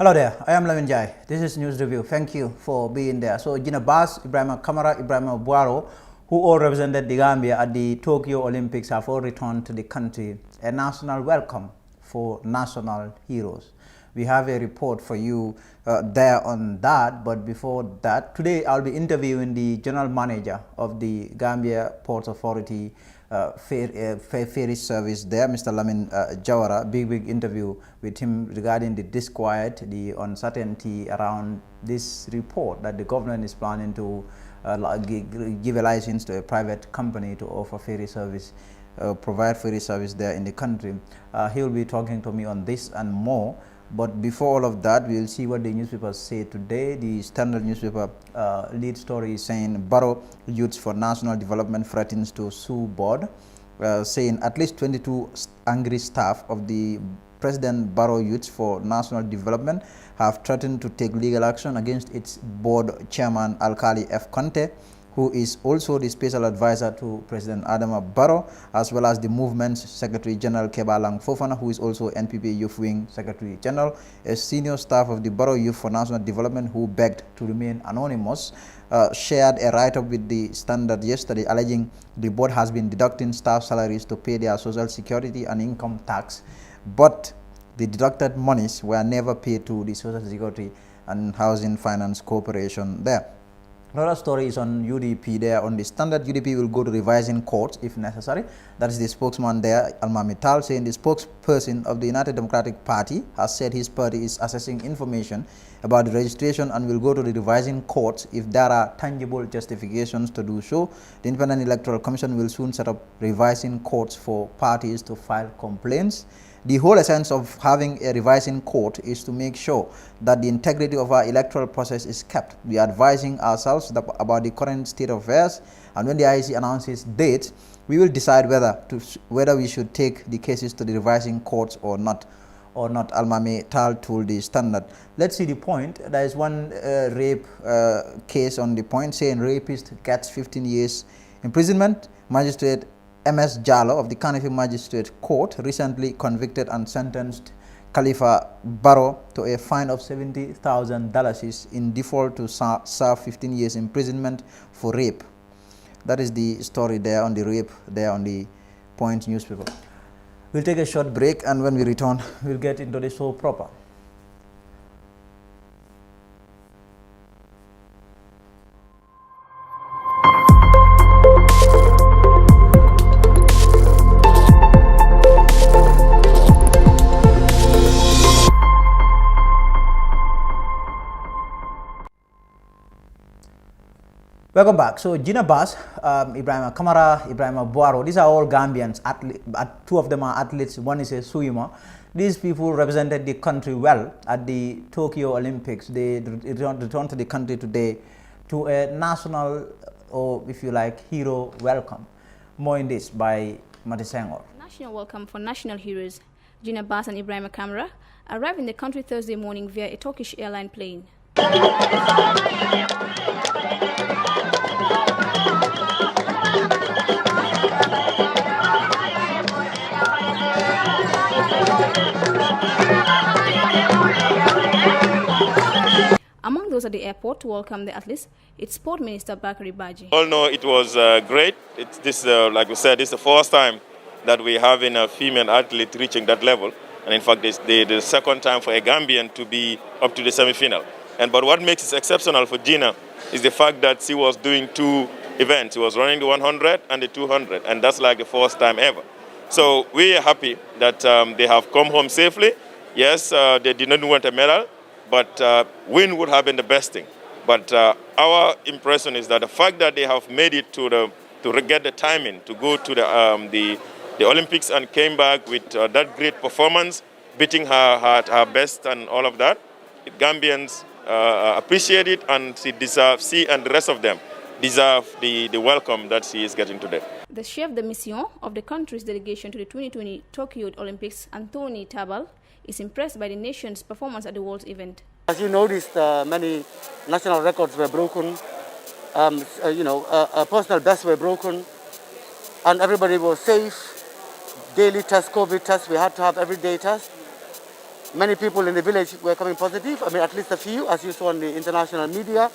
Hello there, I am LAMIN. This is News Review. Thank you for being there. So Gina Bass, Ibrahim Kamara, Ibrahim Buaro, who all represented the Gambia at the Tokyo Olympics, have all returned to the country. A national welcome for national heroes. We have a report for you there on that, but before that, today I'll be interviewing the General Manager of the Gambia Ports Authority ferry service there, Mr. LAMIN JAWARA. Big interview with him regarding the disquiet, the uncertainty around this report that the government is planning to give a license to a private company to offer ferry service, provide ferry service there in the country. He will be talking to me on this and more. But before all of that, we'll see what the newspapers say today. The Standard newspaper lead story is saying Barrow Youths for National Development threatens to sue board, saying at least 22 angry staff of the President Barrow Youths for National Development have threatened to take legal action against its board chairman Alkali F. Conte, who is also the special advisor to President Adama Barrow, as well as the movement's Secretary General Kebalang Fofana, who is also NPP Youth Wing Secretary General. A senior staff of the Barrow Youth for National Development, who begged to remain anonymous, shared a write-up with the Standard yesterday, alleging the board has been deducting staff salaries to pay their social security and income tax, but the deducted monies were never paid to the Social Security and Housing Finance Corporation there. Another story is on UDP there. On the Standard, UDP will go to revising courts if necessary. That is the spokesman there, Almamital, saying the spokesperson of the United Democratic Party has said his party is assessing information about the registration and will go to the revising courts if there are tangible justifications to do so. The Independent Electoral Commission will soon set up revising courts for parties to file complaints. The whole essence of having a revising court is to make sure that the integrity of our electoral process is kept. We are advising ourselves about the current state of affairs, and when the IEC announces dates, we will decide whether we should take the cases to the revising courts or not. Almami Tal told the Standard. Let's see the point. There is one rape case on the point, saying rapist gets 15 years imprisonment. Magistrate MS Jallo of the Kanifi Magistrate Court recently convicted and sentenced Khalifa Barrow to a fine of $70,000 in default to serve 15 years imprisonment for rape. That is the story there on the rape there on the Point newspaper. We'll take a short break, and when we return, we'll get into the show proper. Welcome back. So Gina Bass, Ibrahim Kamara, Ibrahim Buaro, these are all Gambians. Two of them are athletes, one is a swimmer. These people represented the country well at the Tokyo Olympics. They returned to the country today to a national, or if you like, hero welcome. More in this by Mati Sengor. National welcome for national heroes Gina Bass and Ibrahim Kamara arrived in the country Thursday morning via a Turkish airline plane. Among those at the airport to welcome the athletes, it's Sport Minister Bakari Baji. All know it was great. Like we said, it's the first time that we're having a female athlete reaching that level. And in fact, it's the second time for a Gambian to be up to the semi-final. But what makes it exceptional for Gina is the fact that she was doing two events. She was running the 100 and the 200, and that's like the first time ever. So we are happy that they have come home safely. Yes, they did not want a medal, but win would have been the best thing. But our impression is that the fact that they have made it to get the timing to go to the Olympics and came back with that great performance, beating her best and all of that, Gambians appreciate it, and she and the rest of them deserve the welcome that she is getting today. The chef de mission of the country's delegation to the 2020 Tokyo Olympics, Anthony Tabal, is impressed by the nation's performance at the World's event. As you noticed, many national records were broken, personal bests were broken, and everybody was safe. Daily tests, COVID tests, we had to have everyday tests. many people in the village were coming positive. I mean, at least a few, as you saw on the international media.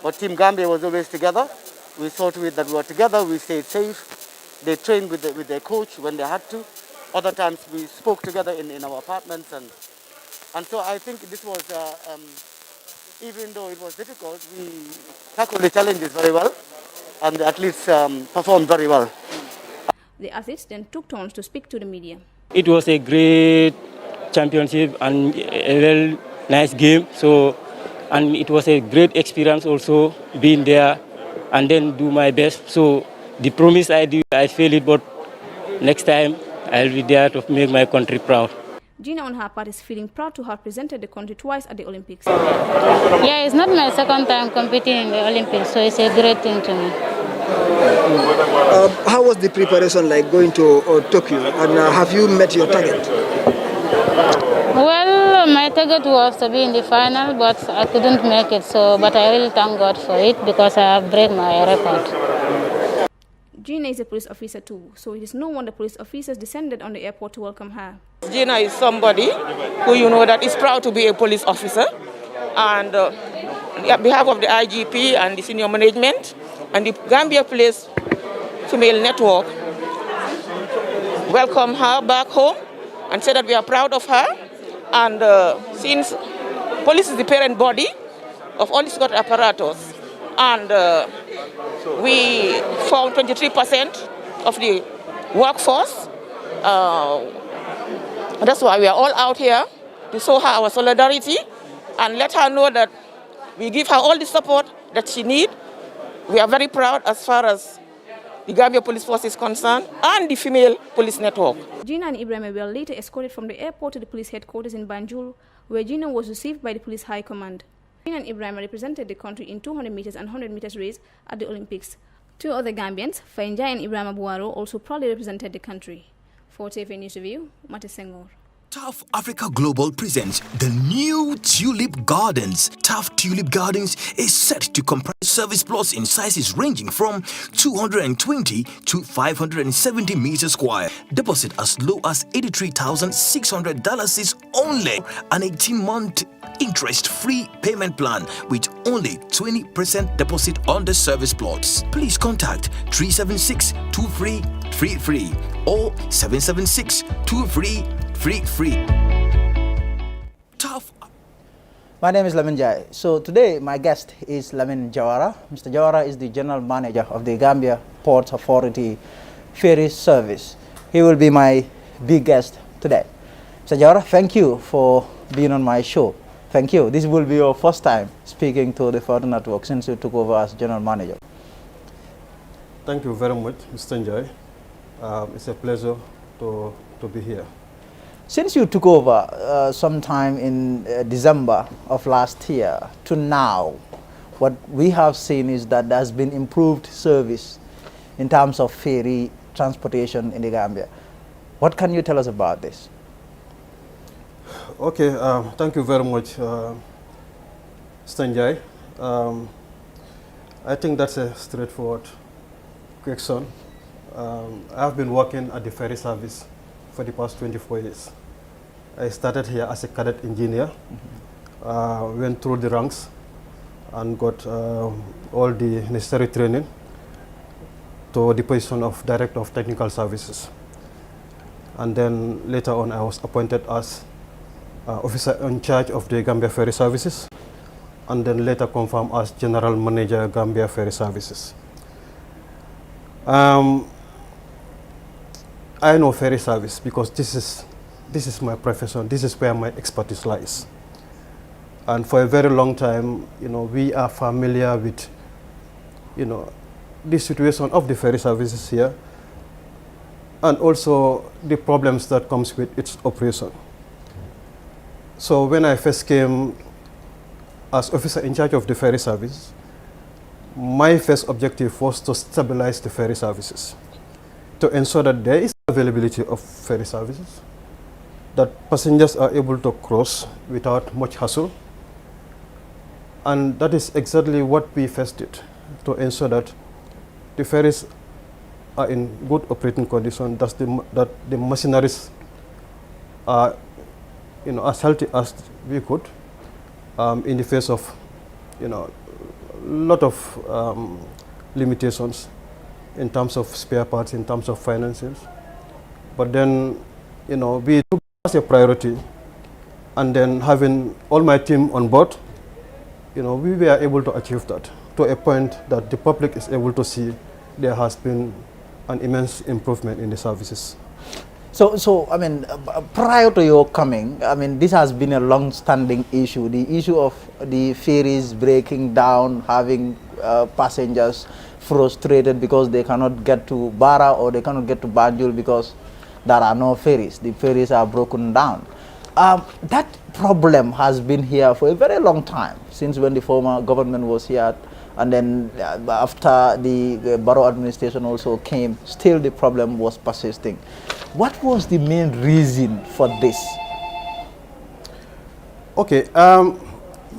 But Team Gambia was always together. We saw to it that we were together, we stayed safe. They trained with their coach when they had to. Other times we spoke together in our apartments. And so I think this was, even though it was difficult, we tackled the challenges very well and at least performed very well. The athletes then took turns to speak to the media. It was a great championship and a very nice game. And it was a great experience also being there and then do my best. So the promise I do, I failed it, but next time I'll be there to make my country proud. Gina on her part is feeling proud to have represented the country twice at the Olympics. Yeah, it's not my second time competing in the Olympics, so it's a great thing to me. How was the preparation like going to Tokyo, and have you met your target? Well, my target was to be in the final, but I couldn't make it. But I really thank God for it because I have broken my record. Gina is a police officer too, so it is no wonder police officers descended on the airport to welcome her. Gina is somebody who you know that is proud to be a police officer, and on behalf of the IGP and the senior management and the Gambia Police Female Network, welcome her back home and say that we are proud of her. And since police is the parent body of all the security apparatus, and we found 23% of the workforce, that's why we are all out here to show her our solidarity and let her know that we give her all the support that she needs. We are very proud as far as the Gambia Police Force is concerned and the Female Police Network. Gina and Ibrahim were later escorted from the airport to the police headquarters in Banjul, where Gina was received by the police high command. Gina and Ibrahim represented the country in 200 meters and 100 meters race at the Olympics. Two other Gambians, Fainjai and Ibrahim Abuaro, also proudly represented the country. For TV News Review, Mate Senghor. TAF Africa Global presents the new Tulip Gardens. TAF Tulip Gardens is set to comprise service plots in sizes ranging from 220 to 570 meters square. Deposit as low as $83,600 is only an 18-month interest-free payment plan with only 20% deposit on the service plots. Please contact 376-2333 or 776-2333. Free. Tough. My name is LAMIN. So today my guest is LAMIN JAWARA. Mr. JAWARA is the General Manager of the Gambia Ports Authority Ferry Service. He will be my big guest today. Mr. JAWARA, thank you for being on my show. Thank you. This will be your first time speaking to the Ferry Network since you took over as General Manager. Thank you very much, Mr. Njai. It's a pleasure to be here. Since you took over sometime in December of last year to now, what we have seen is that there has been improved service in terms of ferry transportation in the Gambia. What can you tell us about this? Okay, thank you very much, Stanjai. I think that's a straightforward question. I've been working at the ferry service for the past 24 years. I started here as a cadet engineer, went through the ranks and got all the necessary training to the position of Director of Technical Services. And then later on I was appointed as officer in charge of the Gambia Ferry Services, and then later confirmed as General Manager Gambia Ferry Services. I know ferry service because this is my profession. This is where my expertise lies. And for a very long time, we are familiar with, the situation of the ferry services here, and also the problems that comes with its operation. So when I first came as officer in charge of the ferry service, my first objective was to stabilize the ferry services, to ensure that there is availability of ferry services, that passengers are able to cross without much hassle. And that is exactly what we first did, to ensure that the ferries are in good operating condition, that the machineries are as healthy as we could in the face of, lot of limitations in terms of spare parts, in terms of finances. But then, we took it as a priority, and then having all my team on board, we were able to achieve that to a point that the public is able to see there has been an immense improvement in the services. So I mean, prior to your coming, I mean, this has been a long-standing issue. The issue of the ferries breaking down, having passengers frustrated because they cannot get to Bara or they cannot get to Banjul because there are no ferries. The ferries are broken down. That problem has been here for a very long time, since when the former government was here, and then after the borough administration also came, still the problem was persisting. What was the main reason for this? Okay,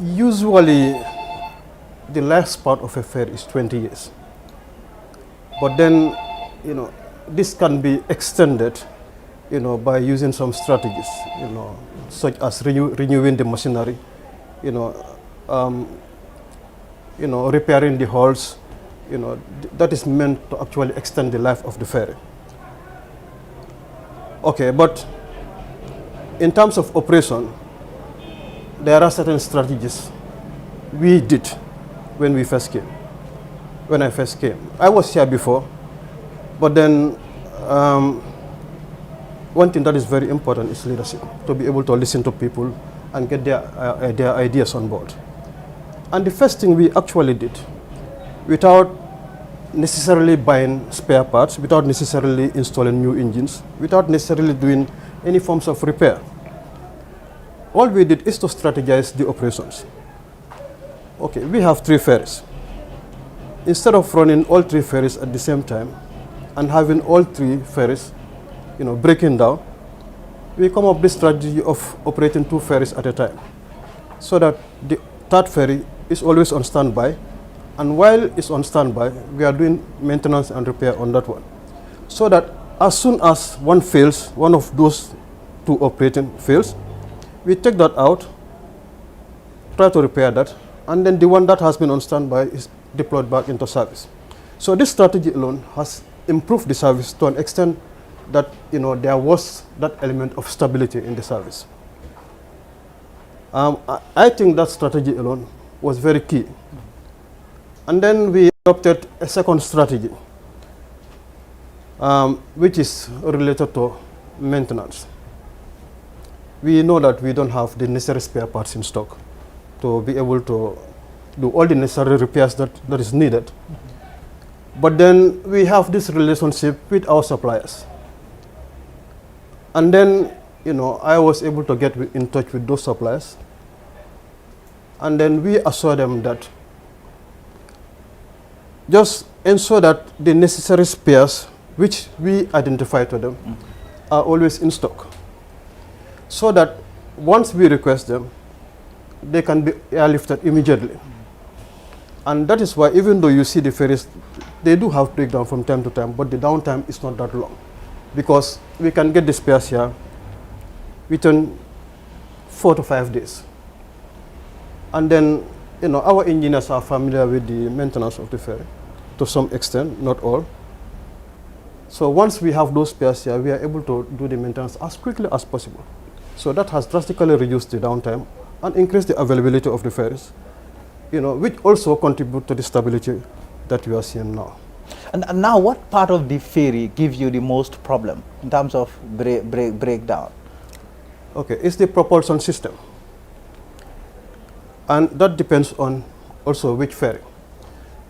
usually the last part of a ferry is 20 years. But then, this can be extended, by using some strategies, such as renewing the machinery, repairing the hulls, that is meant to actually extend the life of the ferry. Okay, but in terms of operation, there are certain strategies we did when we first came. When I first came, I was here before, but then one thing that is very important is leadership, to be able to listen to people and get their ideas on board. And the first thing we actually did, without necessarily buying spare parts, without necessarily installing new engines, without necessarily doing any forms of repair, all we did is to strategize the operations. Okay, we have 3 ferries. Instead of running all 3 ferries at the same time and having all 3 ferries, breaking down, we come up with the strategy of operating 2 ferries at a time, so that the 3rd ferry is always on standby, and while it's on standby, we are doing maintenance and repair on that one, so that as soon as one fails, one of those 2 operating fails, we take that out, try to repair that, and then the one that has been on standby is deployed back into service. So this strategy alone has improved the service to an extent that there was that element of stability in the service. I think that strategy alone was very key. And then we adopted a second strategy, which is related to maintenance. We know that we don't have the necessary spare parts in stock to be able to do all the necessary repairs that is needed. But then we have this relationship with our suppliers. And then, I was able to get in touch with those suppliers. And then we assure them that just ensure that the necessary spares which we identify to them are always in stock, so that once we request them, they can be airlifted immediately. And that is why, even though you see the ferries, they do have breakdown from time to time, but the downtime is not that long, because we can get the spares here within 4 to 5 days. And then, our engineers are familiar with the maintenance of the ferry to some extent, not all. So once we have those spares here, we are able to do the maintenance as quickly as possible. So that has drastically reduced the downtime and increased the availability of the ferries, which also contribute to the stability that we are seeing now. And now, what part of the ferry gives you the most problem in terms of breakdown? Okay, it's the propulsion system. And that depends on also which ferry.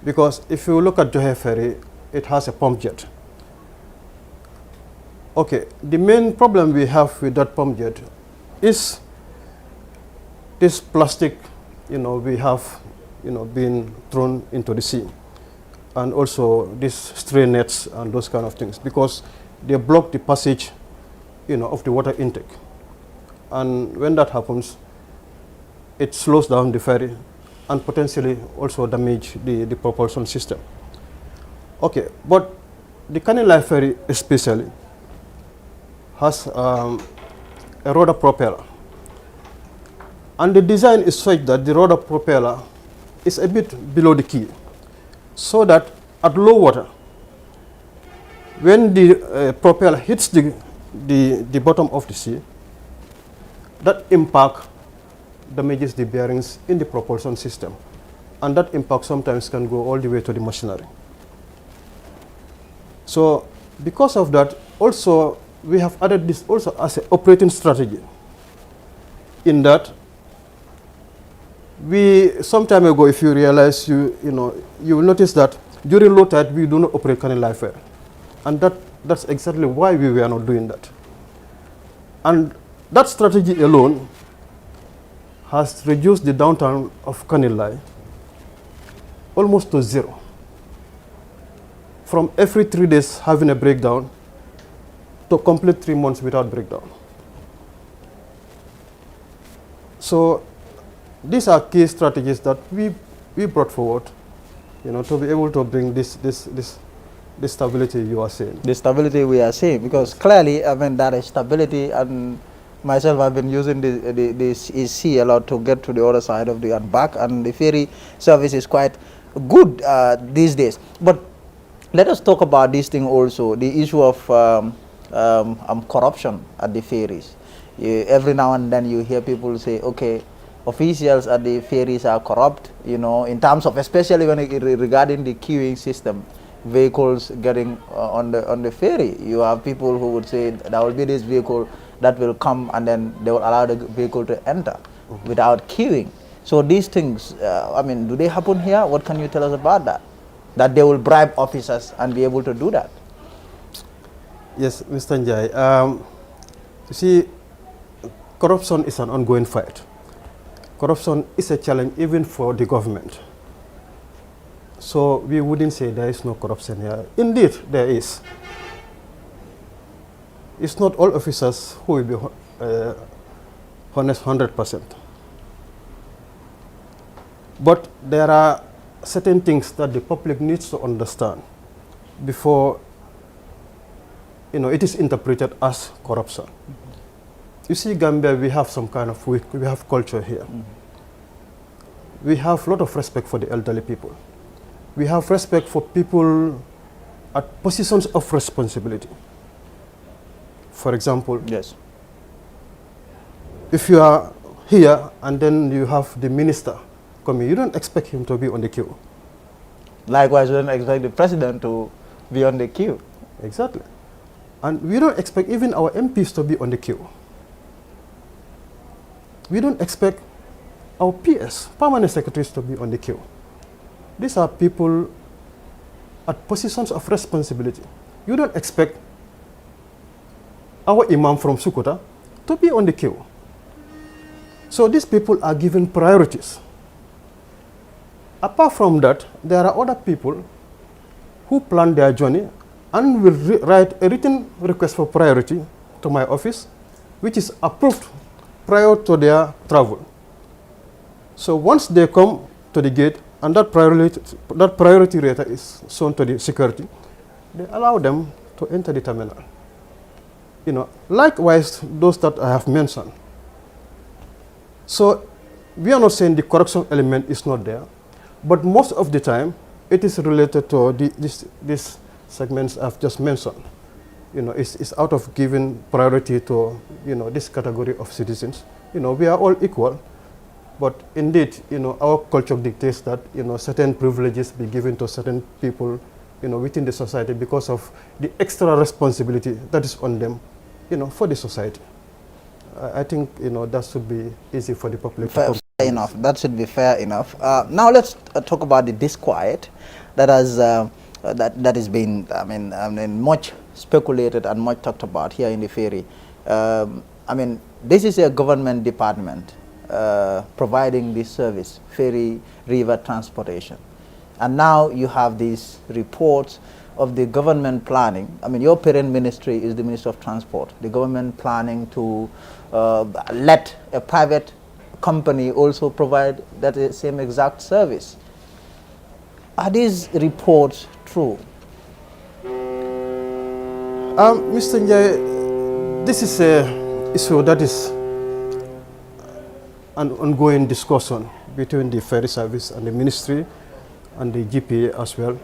Because if you look at Johe ferry, it has a pump jet. Okay, the main problem we have with that pump jet is this plastic, we have, being thrown into the sea. And also these stray nets and those kind of things, because they block the passage, of the water intake. And when that happens, it slows down the ferry and potentially also damage the propulsion system. Okay, but the Canning Line ferry especially has a rudder propeller, And the design is such that the rudder propeller is a bit below the keel, so that at low water, when the propeller hits the bottom of the sea, that impact damages the bearings in the propulsion system. And that impact sometimes can go all the way to the machinery. So because of that, also we have added this also as an operating strategy, in that we, some time ago, if you realize, you will notice that during low tide, we do not operate canal live ferry. And that's exactly why we were not doing that. And that strategy alone has reduced the downtime of Kanilai almost to zero. From every 3 days having a breakdown to complete 3 months without breakdown. So these are key strategies that we brought forward, to be able to bring this stability you are seeing. The stability we are seeing, because clearly, I mean, that is stability, and myself, I've been using the sea a lot to get to the other side of the and back, and the ferry service is quite good these days. But let us talk about this thing also, the issue of corruption at the ferries. Every now and then you hear people say, okay, officials at the ferries are corrupt, in terms of, especially when regarding the queuing system, vehicles getting on the ferry. You have people who would say there will be this vehicle that will come, and then they will allow the vehicle to enter without queuing. So these things, I mean, do they happen here? What can you tell us about that? That they will bribe officers and be able to do that? Yes, Mr. Njai. You see, corruption is an ongoing fight. Corruption is a challenge even for the government. So we wouldn't say there is no corruption here. Indeed, there is. It's not all officers who will be honest 100%. But there are certain things that the public needs to understand before it is interpreted as corruption. You see, Gambia, we have some kind of, we have culture here. We have a lot of respect for the elderly people. We have respect for people at positions of responsibility. For example, yes, if you are here and then you have the minister coming, you don't expect him to be on the queue. Likewise, we don't expect the president to be on the queue. Exactly. And we don't expect even our MPs to be on the queue. We don't expect our PS, permanent secretaries, to be on the queue. These are people at positions of responsibility. You don't expect our imam from Sukuta to be on the queue. So these people are given priorities. Apart from that, there are other people who plan their journey and will write a written request for priority to my office, which is approved prior to their travel. So once they come to the gate and that priority rater is shown to the security, they allow them to enter the terminal. Likewise, those that I have mentioned. So we are not saying the corruption element is not there, but most of the time it is related to these segments I've just mentioned. It's out of giving priority to this category of citizens. We are all equal, but indeed, our culture dictates that certain privileges be given to certain people, within the society because of the extra responsibility that is on them, for the society. I think that should be easy for the public. Fair enough. That should be fair enough. Now let's talk about the disquiet that has that has been, I mean, much speculated and much talked about here in the ferry. I mean, this is a government department providing this service, ferry river transportation, and now you have these reports of the government planning. I mean, your parent ministry is the Ministry of Transport. The government planning to let a private company also provide that same exact service. Are these reports true? Mr. Njai, this is an issue that is an ongoing discussion between the ferry service and the ministry and the GPA as well,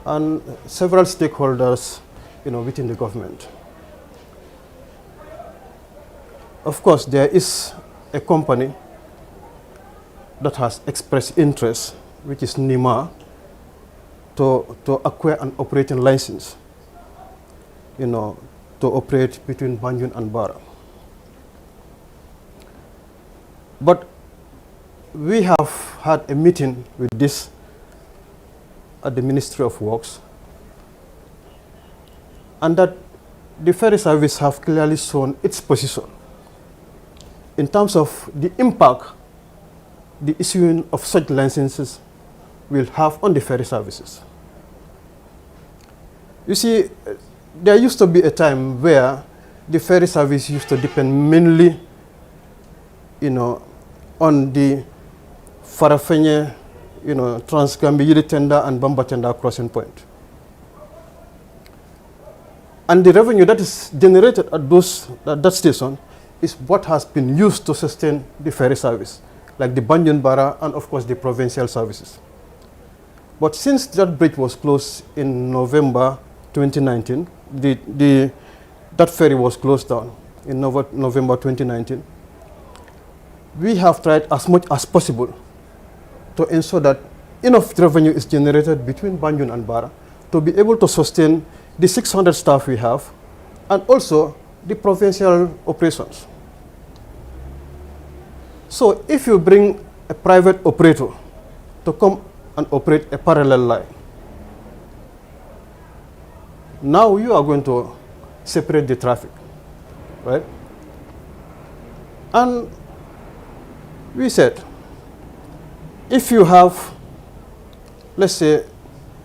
and several stakeholders, within the government. Of course, there is a company that has expressed interest, which is NIMA, to acquire an operating license, to operate between Banjul and Bara. But we have had a meeting with this at the Ministry of Works, and that the ferry service have clearly shown its position in terms of the impact the issuing of such licenses will have on the ferry services. You see, there used to be a time where the ferry service used to depend mainly, on the Farafenye, Trans-Gambia tender and Bamba tender crossing point. And the revenue that is generated at that station is what has been used to sustain the ferry service, like the Banjul Bara and of course the provincial services. But since that bridge was closed in November 2019, that ferry was closed down in November 2019, we have tried as much as possible to ensure that enough revenue is generated between Banjul and Bara to be able to sustain the 600 staff we have and also the provincial operations. So if you bring a private operator to come and operate a parallel line, now you are going to separate the traffic, right? And we said, if you have, let's say,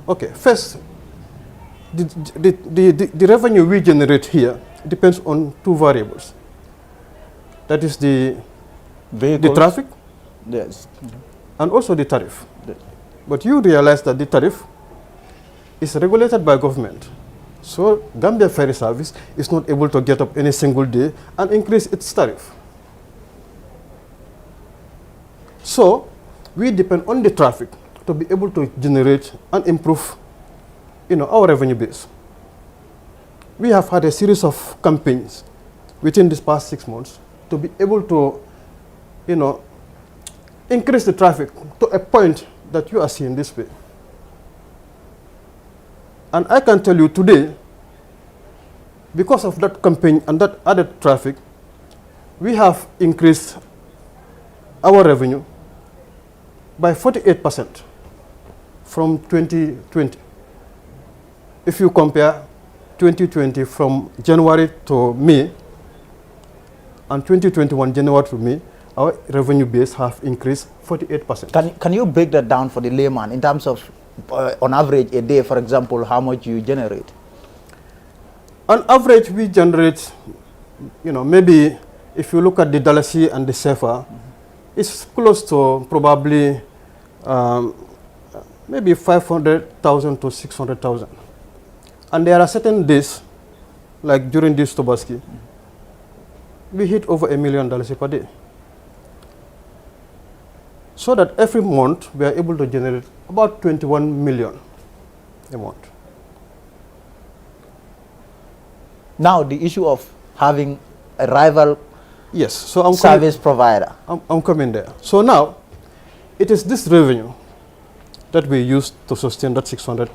okay, first, the revenue we generate here depends on two variables. That is the traffic, yes, and also the tariff. But you realize that the tariff is regulated by government. So Gambia Ferry Service is not able to get up any single day and increase its tariff. So we depend on the traffic to be able to generate and improve, our revenue base. We have had a series of campaigns within these past 6 months to be able to, increase the traffic to a point that you are seeing this way. And I can tell you today, because of that campaign and that added traffic, we have increased our revenue by 48% from 2020. If you compare 2020 from January to May and 2021 January to May, our revenue base have increased 48%. Can you break that down for the layman in terms of, on average, a day, for example, how much you generate? On average, we generate, maybe if you look at the Dalasi and the Sefa, it's close to probably maybe 500,000 to 600,000. And there are certain days, like during this Tobaski, we hit over $1 million per day. So that every month we are able to generate about 21 million a month. Now the issue of having a rival service provider. I'm coming there. So now it is this revenue that we use to sustain that 600%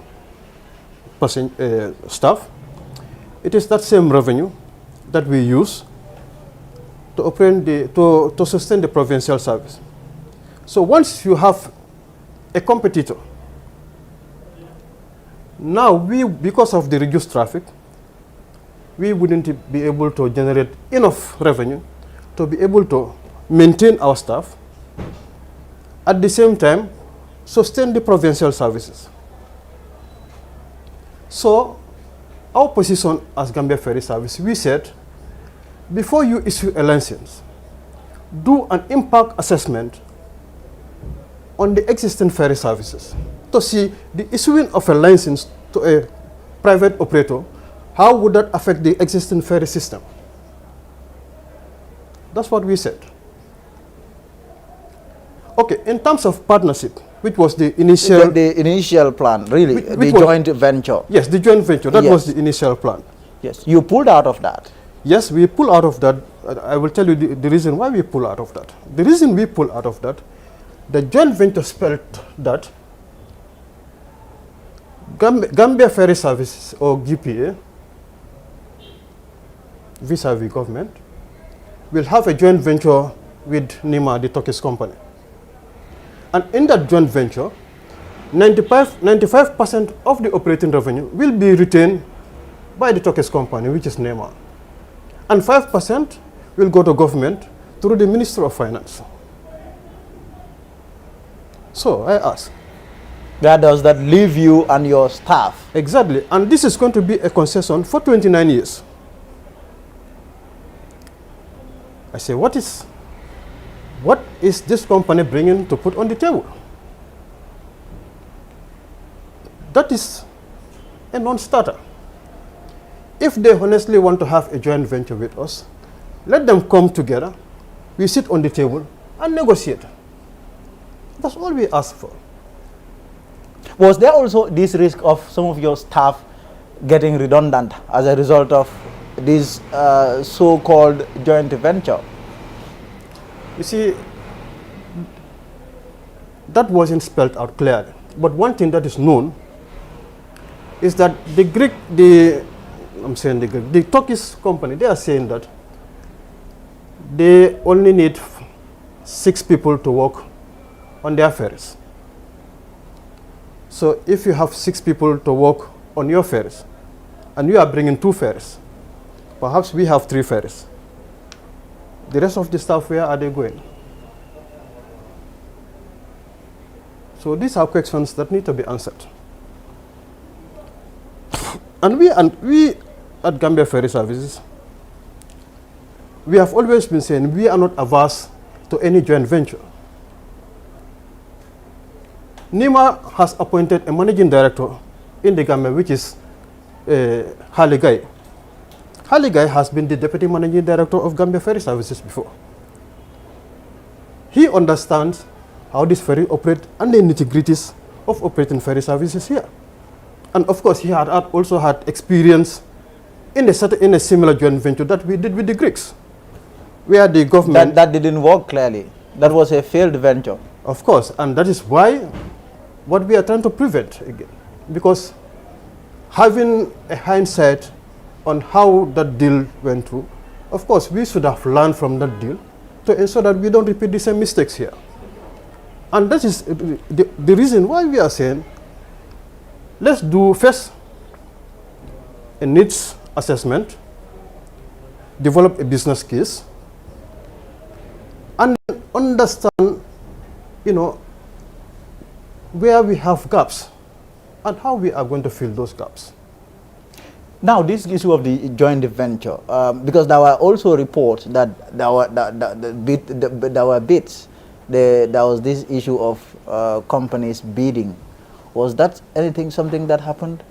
staff. It is that same revenue that we use to operate to sustain the provincial service. So once you have a competitor, now because of the reduced traffic, we wouldn't be able to generate enough revenue to be able to maintain our staff, at the same time sustain the provincial services. So our position as Gambia Ferry Service, we said, before you issue a license, do an impact assessment on the existing ferry services to see the issuing of a license to a private operator, how would that affect the existing ferry system? That's what we said. Okay, in terms of partnership, which was the initial... The initial plan, really, the joint venture. Yes, the joint venture, that was the initial plan. Yes, you pulled out of that. Yes, we pulled out of that. I will tell you the reason why we pulled out of that. The reason we pulled out of that, the joint venture spelled that Gambia Ferry Services, or GPA, vis-a-vis government, will have a joint venture with NIMA, the Turkish company. And in that joint venture, 95% of the operating revenue will be retained by the Turkish company, which is NIMA. And 5% will go to government through the Ministry of Finance. So I ask. Where does that leave you and your staff? Exactly. And this is going to be a concession for 29 years. I say, what is this company bringing to put on the table? That is a non-starter. If they honestly want to have a joint venture with us, let them come together, we sit on the table and negotiate. That's all we ask for. Was there also this risk of some of your staff getting redundant as a result of this so-called joint venture? You see, that wasn't spelled out clearly. But one thing that is known is that the Turkish company, they are saying that they only need 6 people to work on their ferries. So if you have 6 people to work on your ferries, and you are bringing 2 ferries, perhaps we have 3 ferries. The rest of the staff, where are they going? So these are questions that need to be answered. And we at Gambia Ferry Services, we have always been saying we are not averse to any joint venture. NIMA has appointed a managing director in the Gambia, which is Hali Gai. Hali Gai has been the deputy managing director of Gambia Ferry Services before. He understands how this ferry operates and the nitty-gritties of operating ferry services here. And of course, he had also had experience in a similar joint venture that we did with the Greeks, where the government... That didn't work clearly. That was a failed venture. Of course, and that is why what we are trying to prevent again. Because having a hindsight on how that deal went through, of course, we should have learned from that deal to ensure that we don't repeat the same mistakes here. And that is the reason why we are saying, let's do first a needs assessment, develop a business case, and understand, where we have gaps and how we are going to fill those gaps. Now, this issue of the joint venture, because there were also reports that there were bids. There was this issue of companies bidding. Was that something that happened?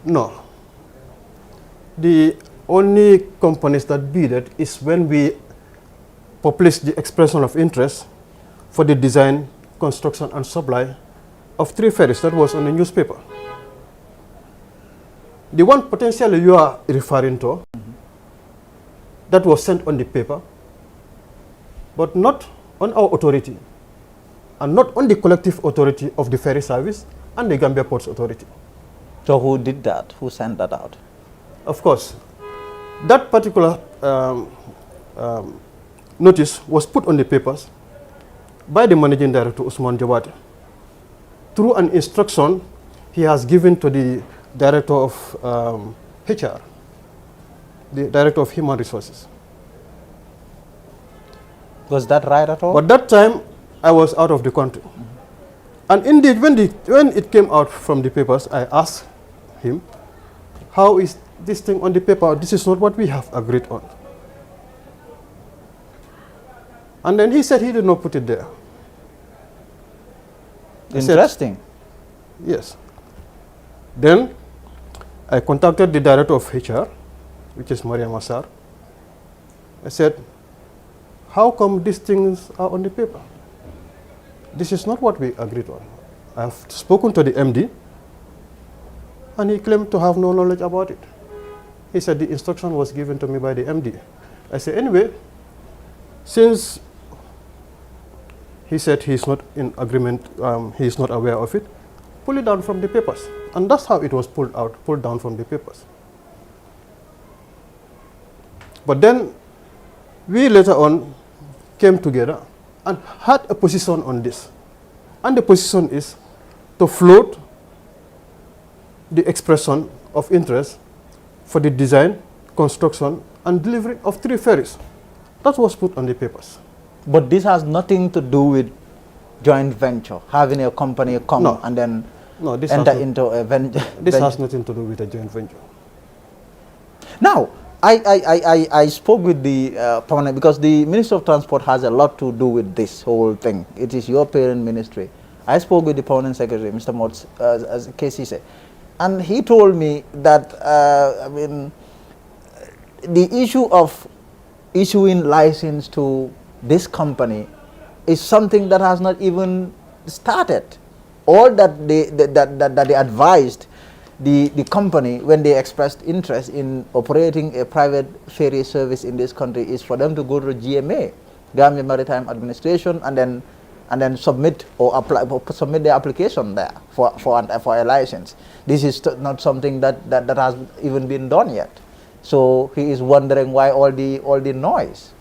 No. The only companies that bidded is when we published the expression of interest for the design, construction and supply of 3 ferries. That was on the newspaper. The one potentially you are referring to, that was sent on the paper, but not on our authority, and not on the collective authority of the ferry service and the Gambia Ports Authority. So who did that? Who sent that out? Of course, that particular notice was put on the papers by the managing director, Usman JAWARA, through an instruction he has given to the director of HR, the director of human resources. Was that right at all? But that time, I was out of the country. And indeed, when it came out from the papers, I asked him, how is this thing on the paper? This is not what we have agreed on. And then he said he did not put it there. Interesting. Said, yes. Then I contacted the director of HR, which is Maria Masar. I said, how come these things are on the paper? This is not what we agreed on. I've spoken to the MD, and he claimed to have no knowledge about it. He said the instruction was given to me by the MD. I said, anyway, since he said he's not in agreement, he's not aware of it, pull it down from the papers. And that's how it was pulled down from the papers. But then we later on came together and had a position on this. And the position is to float the expression of interest for the design, construction, and delivery of 3 ferries. That was put on the papers. But this has nothing to do with joint venture, having a company come and then enter into a venture. This has nothing to do with a joint venture. Now, I spoke with the permanent, because the Minister of Transport has a lot to do with this whole thing. It is your parent ministry. I spoke with the permanent secretary, Mr. Motz, as Casey said, and he told me that I mean, the issue of issuing license to this company is something that has not even started. All that they advised the company when they expressed interest in operating a private ferry service in this country is for them to go to GMA, Gambia Maritime Administration, and then submit or submit their application there for a license. This is not something that has even been done yet. So he is wondering why all the noise.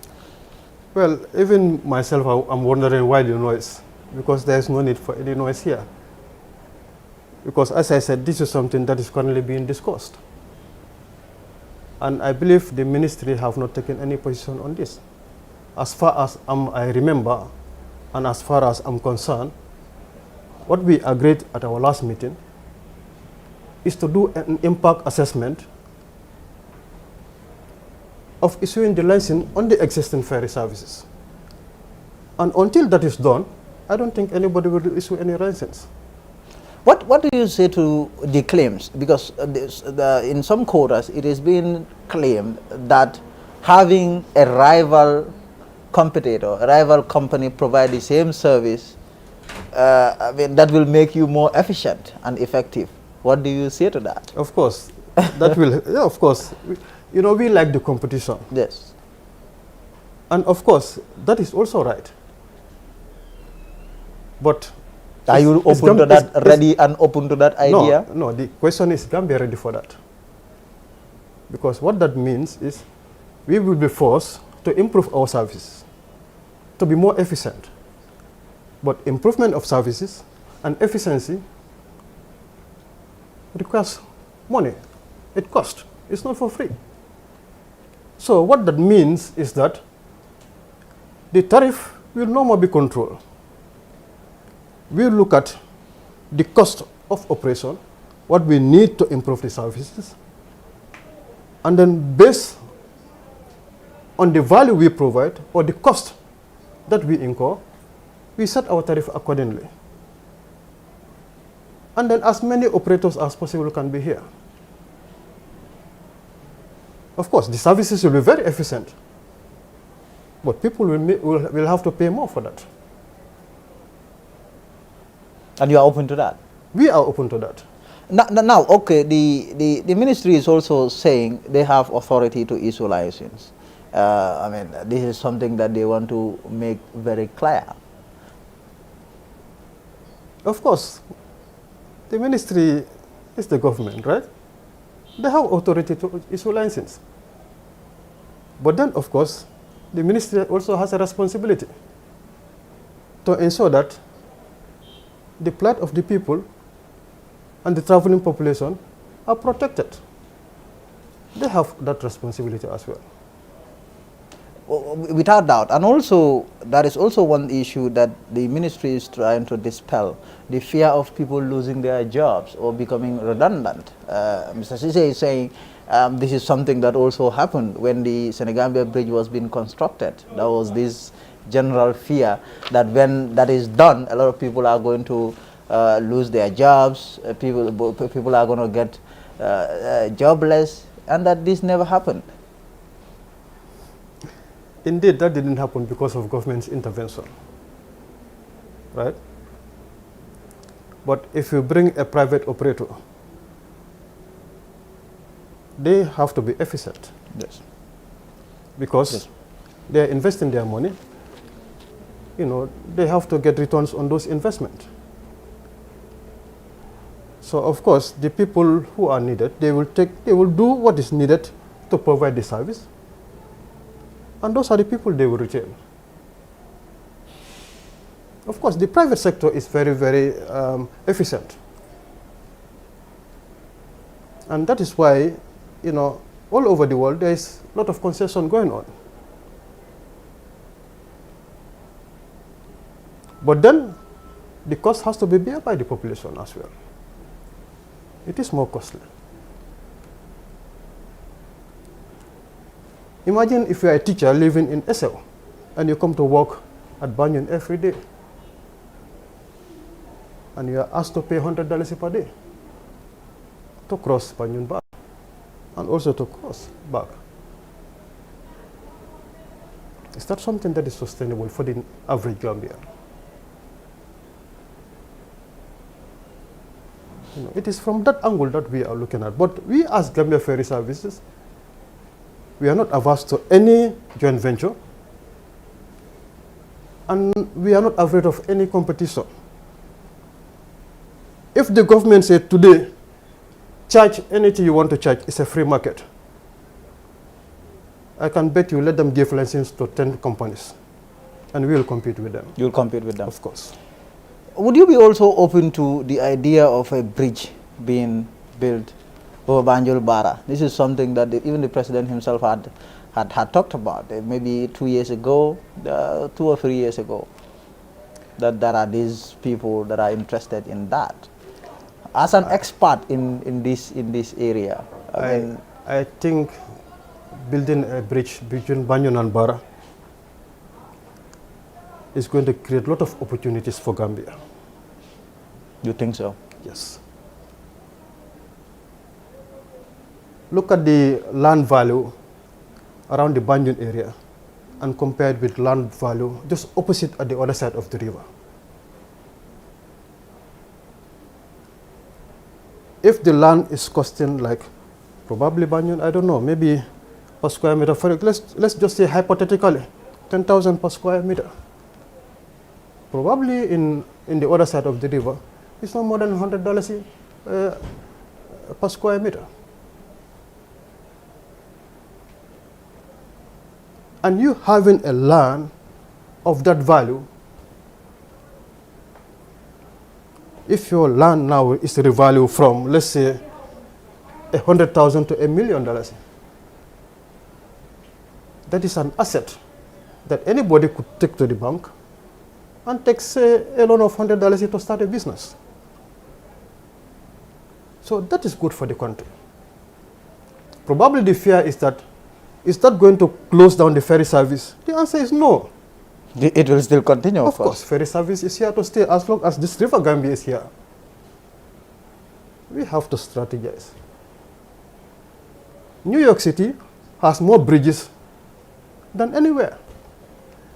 Well, even myself, I'm wondering why the noise, because there is no need for any noise here. Because as I said, this is something that is currently being discussed. And I believe the ministry have not taken any position on this. As far as I remember, and as far as I'm concerned, what we agreed at our last meeting is to do an impact assessment of issuing the license on the existing ferry services. And until that is done, I don't think anybody will issue any license. What do you say to the claims? Because in some quarters, it has been claimed that having a rival competitor, a rival company provide the same service, I mean, that will make you more efficient and effective. What do you say to that? Of course, that will, yeah, of course. You know, we like the competition. Yes. And of course, that is also right. But are you open to that, ready and open to that idea? No, the question is, Gambia ready for that? Because what that means is we will be forced to improve our services, to be more efficient. But improvement of services and efficiency requires money. It costs. It's not for free. So what that means is that the tariff will no more be controlled. We'll look at the cost of operation, what we need to improve the services, and then based on the value we provide or the cost that we incur, we set our tariff accordingly. And then as many operators as possible can be here. Of course, the services will be very efficient, but people will have to pay more for that. And you are open to that? We are open to that. Now, okay, the ministry is also saying they have authority to issue license. I mean, this is something that they want to make very clear. Of course, the ministry is the government, right? They have authority to issue license. But then, of course, the ministry also has a responsibility to ensure that the plight of the people and the traveling population are protected. They have that responsibility as well. Without doubt. And also, there is also one issue that the ministry is trying to dispel, the fear of people losing their jobs or becoming redundant. Mr. Sise is saying this is something that also happened when the Senegambia Bridge was being constructed. There was this general fear that when that is done, a lot of people are going to lose their jobs, people are going to get jobless, and that this never happened. Indeed, that didn't happen because of government's intervention, right? But if you bring a private operator, they have to be efficient. Yes. Because they are investing their money. You know, they have to get returns on those investments. So of course, the people who are needed, they will do what is needed to provide the service. And those are the people they will retain. Of course, the private sector is very, very efficient. And that is why, you know, all over the world, there is a lot of concession going on. But then, the cost has to be borne by the population as well. It is more costly. Imagine if you are a teacher living in Essel and you come to work at Banyan every day and you are asked to pay $100 per day to cross Banyan back and also to cross back. Is that something that is sustainable for the average Gambian? You know, it is from that angle that we are looking at. But we as Gambia Ferry Services, we are not averse to any joint venture, and we are not afraid of any competition. If the government said today, charge anything you want to charge, it's a free market, I can bet you let them give license to 10 companies, and we will compete with them. You will compete with them? Of course. Would you be also open to the idea of a bridge being built over Banjul Bara? This is something that even the president himself had talked about, maybe 2 years ago, 2 or 3 years ago, that there are these people that are interested in that. As an expert in this area, I think building a bridge between Banjul and Bara is going to create a lot of opportunities for Gambia. You think so? Yes. Look at the land value around the Banjul area and compare it with land value just opposite at the other side of the river. If the land is costing like probably Banjul, I don't know, maybe per square meter, let's just say hypothetically, 10,000 per square meter. Probably in the other side of the river, it's no more than $100 per square meter. And you having a land of that value, if your land now is revalued from, let's say, $100,000 to $1 million, that is an asset that anybody could take to the bank and take, say, a loan of $100 to start a business. So that is good for the country. Probably the fear is that going to close down the ferry service? The answer is no. It will still continue, of course. Ferry service is here to stay as long as this river Gambia is here. We have to strategize. New York City has more bridges than anywhere.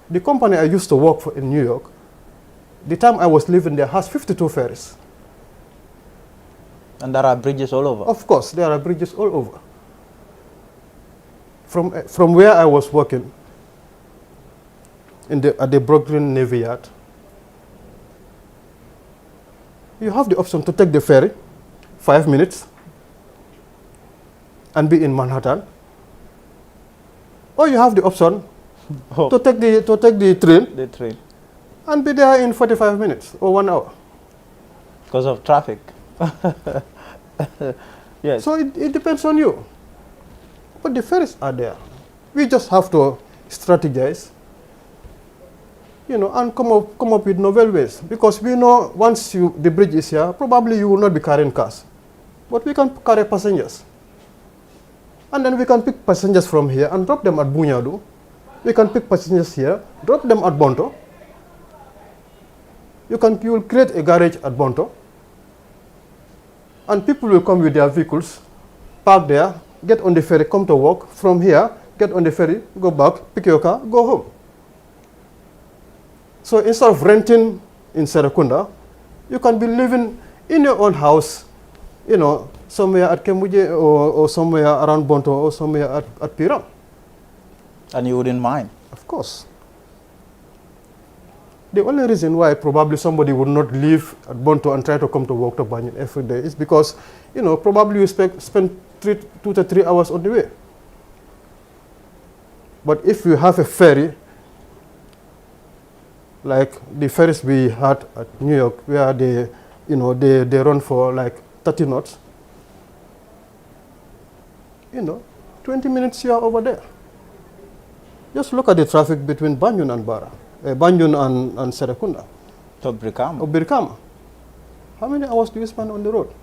The company I used to work for in New York, the time I was living there, has 52 ferries. And there are bridges all over? Of course, there are bridges all over. From where I was working, at the Brooklyn Navy Yard, you have the option to take the ferry, 5 minutes, and be in Manhattan. Or you have the option to take the train, and be there in 45 minutes or 1 hour. Because of traffic. Yes. So it depends on you. But the ferries are there. We just have to strategize, you know, and come up with novel ways. Because we know once the bridge is here, probably you will not be carrying cars, but we can carry passengers. And then we can pick passengers from here and drop them at Bunyadu. We can pick passengers here, drop them at Bonto. You will create a garage at Bonto, and people will come with their vehicles, park there, get on the ferry, come to work. From here, get on the ferry, go back, pick your car, go home. So instead of renting in Serekunda, you can be living in your own house, you know, somewhere at Kemuje or somewhere around Bonto or somewhere at Piram. And you wouldn't mind? Of course. The only reason why probably somebody would not leave at Bonto and try to come to work to Banjul every day is because, you know, probably you spend 2 to 3 hours on the way. But if you have a ferry, like the ferries we had at New York, where they, you know, they run for like 30 knots, you know, 20 minutes you are over there. Just look at the traffic between Banjul and Banjul and Serekunda. To Brikama. Or Brikama. How many hours do you spend on the road?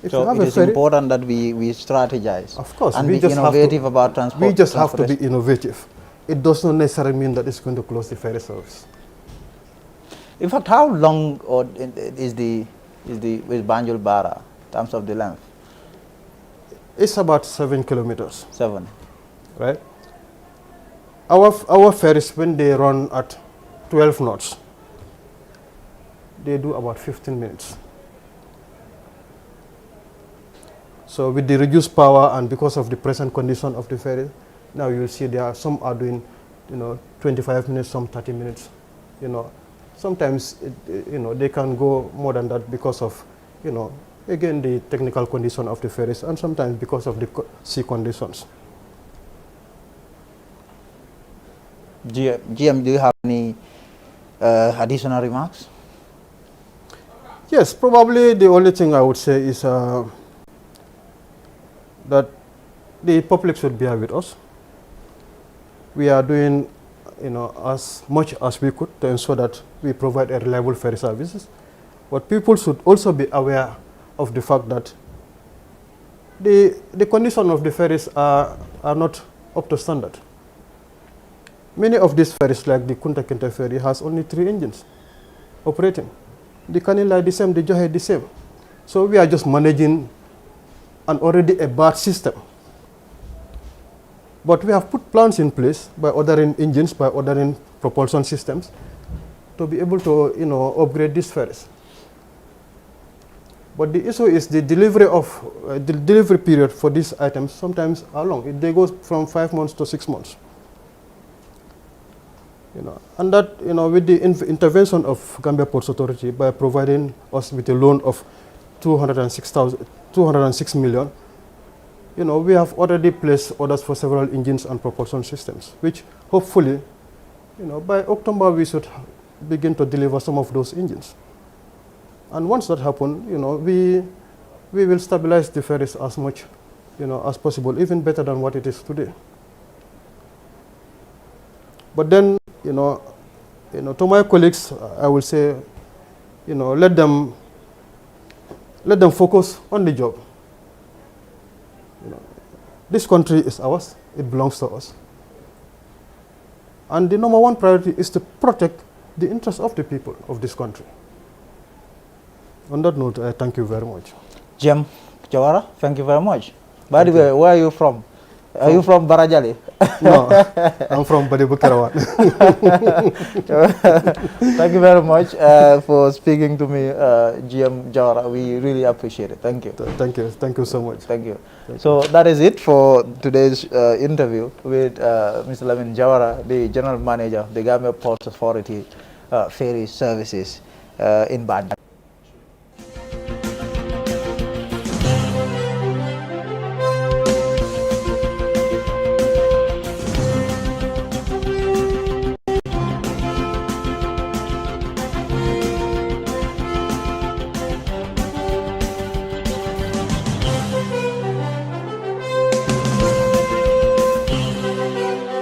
If so it is important that we strategize. Of course. And be innovative about transport. We just have to be innovative. It does not necessarily mean that it's going to close the ferry service. In fact, how long is Banjul Bara in terms of the length? It's about 7 kilometers. 7. Right? Our ferries, when they run at 12 knots, they do about 15 minutes. So with the reduced power and because of the present condition of the ferry, now you'll see some are doing, you know, 25 minutes, some 30 minutes. You know, sometimes you know, they can go more than that because of, you know, again the technical condition of the ferries, and sometimes because of the sea conditions. GM, do you have any additional remarks? Yes, probably the only thing I would say is that the public should bear with us. We are doing, you know, as much as we could to ensure that we provide a reliable ferry services. But people should also be aware of the fact that the condition of the ferries are not up to standard. Many of these ferries, like the Kunta Kinte ferry, has only 3 engines operating. The Kanila the same, the Johe the same. So we are just managing an already a bad system. But we have put plans in place by ordering engines, by ordering propulsion systems, to be able to, you know, upgrade these ferries. But the issue is the delivery period for these items sometimes are long. They go from 5 months to 6 months. You know, and that, you know, with the intervention of Gambia Ports Authority by providing us with a loan of 206 million, you know, we have already placed orders for several engines and propulsion systems, which hopefully, you know, by October we should begin to deliver some of those engines. And once that happens, you know, we will stabilize the ferries as much, you know, as possible, even better than what it is today. But then, you know, to my colleagues, I will say, you know, let them focus on the job. You know, this country is ours; it belongs to us. And the number one priority is to protect the interests of the people of this country. On that note, I thank you very much. Jim Jawara, thank you very much. By the way, where are you from? Are you from Barajali? No, I'm from Badibukarawan. Thank you very much for speaking to me, GM Jawara. We really appreciate it. Thank you. Thank you. Thank you so much. Thank you. So that is it for today's interview with Mr. LAMIN Jawara, the General Manager of the Gambia Ports Authority Ferry Services in Banjul.